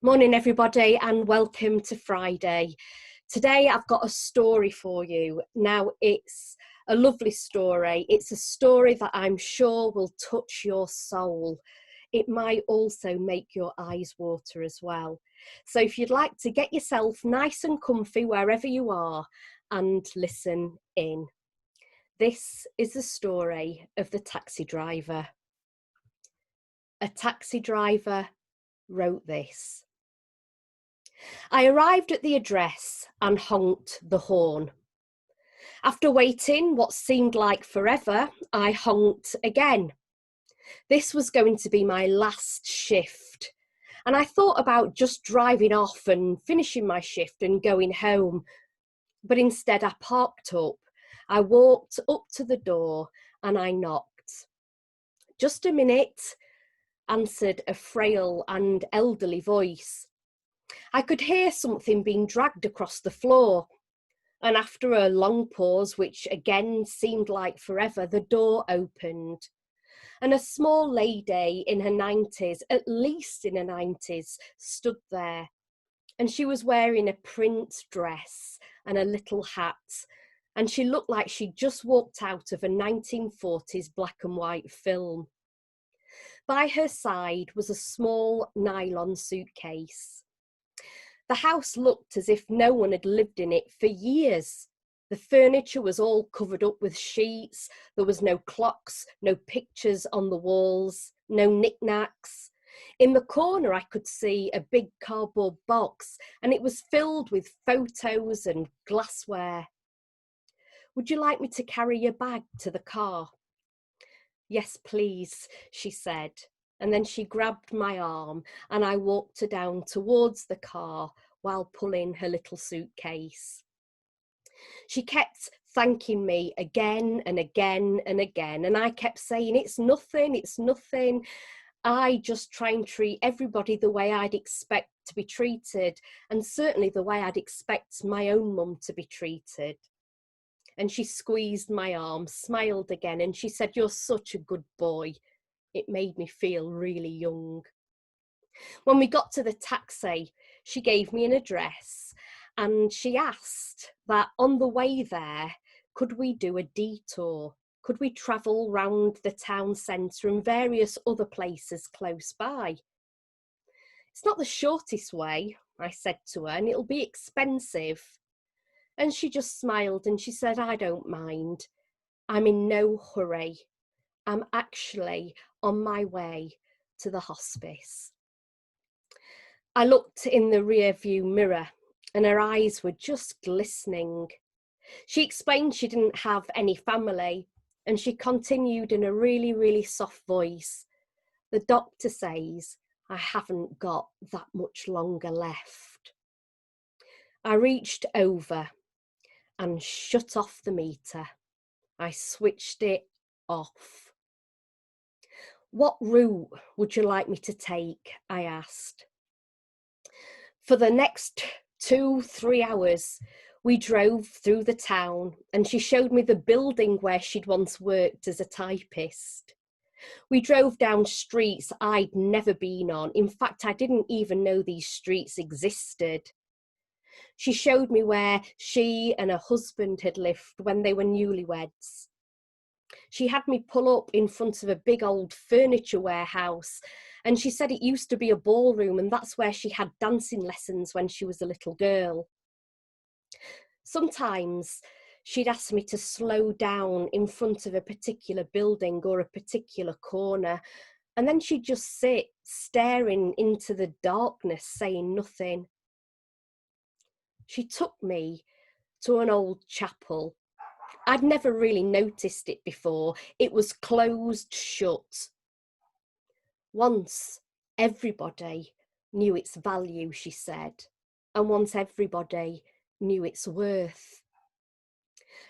Morning, everybody, and welcome to Friday. Today, I've got a story for you. Now, it's a lovely story. It's a story that I'm sure will touch your soul. It might also make your eyes water as well. So, if you'd like to get yourself nice and comfy wherever you are and listen in. This is the story of the taxi driver. A taxi driver wrote this. I arrived at the address and honked the horn. After waiting what seemed like forever, I honked again. This was going to be my last shift, and I thought about just driving off and finishing my shift and going home. But instead I parked up. I walked up to the door and I knocked. Just a minute, answered a frail and elderly voice. I could hear something being dragged across the floor, and after a long pause, which again seemed like forever, the door opened, and a small lady in her 90s, at least in her 90s, stood there, and she was wearing a print dress and a little hat, and she looked like she'd just walked out of a 1940s black and white film. By her side was a small nylon suitcase. The house looked as if no one had lived in it for years. The furniture was all covered up with sheets. There was no clocks, no pictures on the walls, no knickknacks. In the corner, I could see a big cardboard box, and it was filled with photos and glassware. Would you like me to carry your bag to the car? Yes, please, she said. And then she grabbed my arm and I walked her down towards the car while pulling her little suitcase. She kept thanking me again and again and again. And I kept saying, it's nothing, it's nothing. I just try and treat everybody the way I'd expect to be treated, and certainly the way I'd expect my own mum to be treated. And she squeezed my arm, smiled again, and she said, you're such a good boy. It made me feel really young. When we got to the taxi, she gave me an address and she asked that on the way there, could we do a detour? Could we travel round the town centre and various other places close by? It's not the shortest way, I said to her, and it'll be expensive. And she just smiled and she said, I don't mind. I'm in no hurry. I'm actually on my way to the hospice. I looked in the rear view mirror and her eyes were just glistening. She explained she didn't have any family, and she continued in a really, really soft voice. The doctor says I haven't got that much longer left. I reached over and shut off the meter. I switched it off. What route would you like me to take? I asked. For the next 2-3 hours, we drove through the town and she showed me the building where she'd once worked as a typist. We drove down streets I'd never been on. In fact, I didn't even know these streets existed. She showed me where she and her husband had lived when they were newlyweds. She had me pull up in front of a big old furniture warehouse, and she said it used to be a ballroom and that's where she had dancing lessons when she was a little girl. Sometimes she'd ask me to slow down in front of a particular building or a particular corner, and then she'd just sit staring into the darkness, saying nothing. She took me to an old chapel. I'd never really noticed it before. It was closed shut. Once everybody knew its value, she said, and once everybody knew its worth.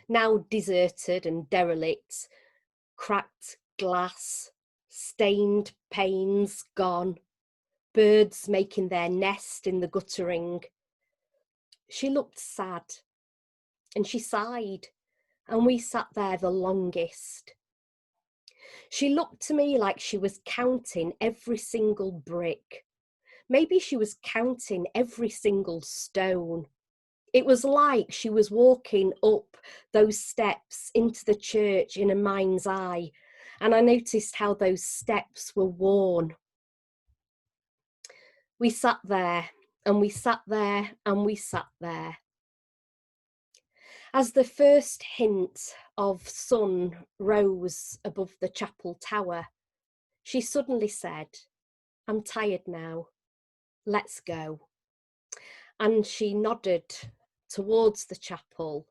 Now deserted and derelict, cracked glass, stained panes gone, birds making their nest in the guttering. She looked sad and she sighed, and we sat there the longest. She looked to me like she was counting every single brick. Maybe she was counting every single stone. It was like she was walking up those steps into the church in a mind's eye, and I noticed how those steps were worn. We sat there, and we sat there, and we sat there. As the first hint of sun rose above the chapel tower, she suddenly said, "I'm tired now, let's go." And she nodded towards the chapel,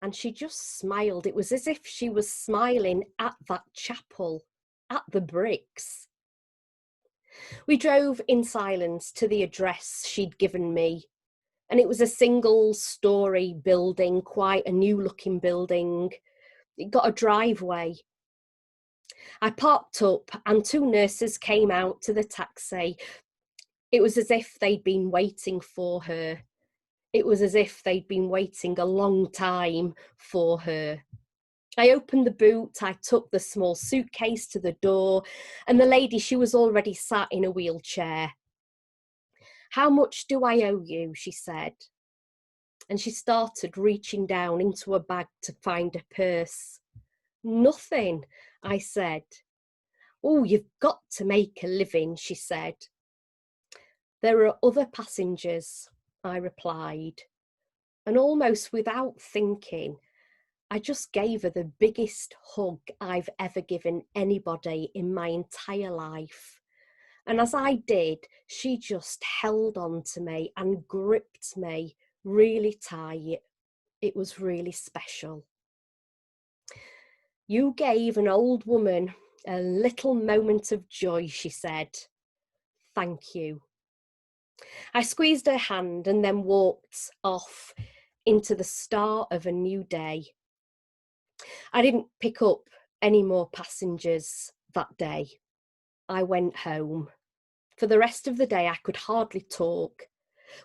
and she just smiled. It was as if she was smiling at that chapel, at the bricks. We drove in silence to the address she'd given me, and it was a single-storey building, quite a new-looking building. It got a driveway. I parked up, and 2 nurses came out to the taxi. It was as if they'd been waiting for her. It was as if they'd been waiting a long time for her. I opened the boot, I took the small suitcase to the door, and the lady, she was already sat in a wheelchair. "How much do I owe you?" she said. And she started reaching down into a bag to find a purse. "Nothing," I said. "Oh, you've got to make a living," she said. "There are other passengers," I replied. And almost without thinking, I just gave her the biggest hug I've ever given anybody in my entire life. And as I did, she just held on to me and gripped me really tight. It was really special. "You gave an old woman a little moment of joy," she said. "Thank you." I squeezed her hand and then walked off into the start of a new day. I didn't pick up any more passengers that day. I went home. For the rest of the day, I could hardly talk.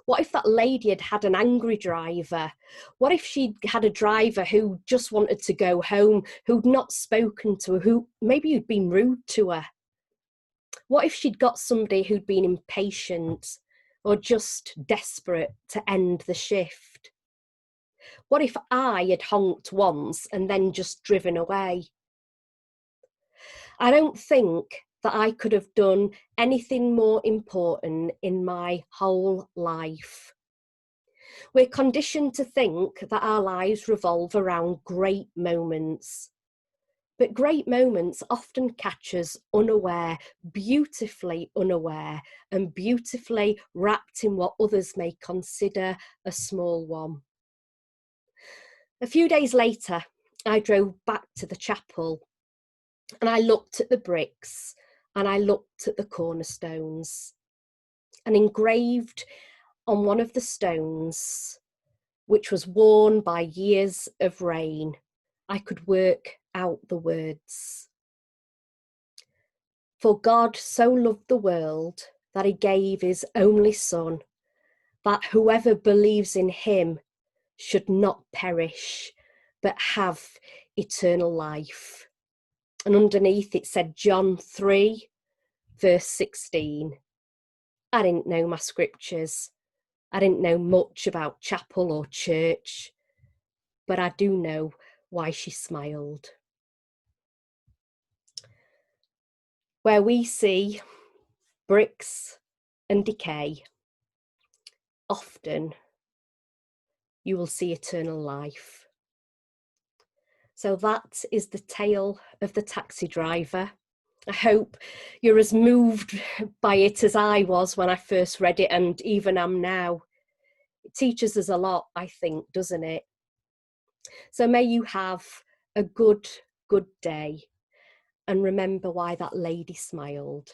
What if that lady had had an angry driver? What if she'd had a driver who just wanted to go home, who'd not spoken to her, who maybe who'd been rude to her? What if she'd got somebody who'd been impatient or just desperate to end the shift? What if I had honked once and then just driven away? I don't think that I could have done anything more important in my whole life. We're conditioned to think that our lives revolve around great moments. But great moments often catch us unaware, beautifully unaware, and beautifully wrapped in what others may consider a small one. A few days later, I drove back to the chapel, and I looked at the bricks, and I looked at the cornerstones, and engraved on one of the stones, which was worn by years of rain, I could work out the words. "For God so loved the world that he gave his only Son, that whoever believes in him should not perish, but have eternal life." And underneath it said John 3, verse 16. I didn't know my scriptures. I didn't know much about chapel or church, but I do know why she smiled. Where we see bricks and decay, often you will see eternal life. So that is the tale of the taxi driver. I hope you're as moved by it as I was when I first read it, and even am now. It teaches us a lot, I think, doesn't it? So may you have a good day, and remember why that lady smiled.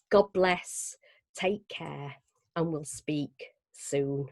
God bless, take care, and we'll speak soon.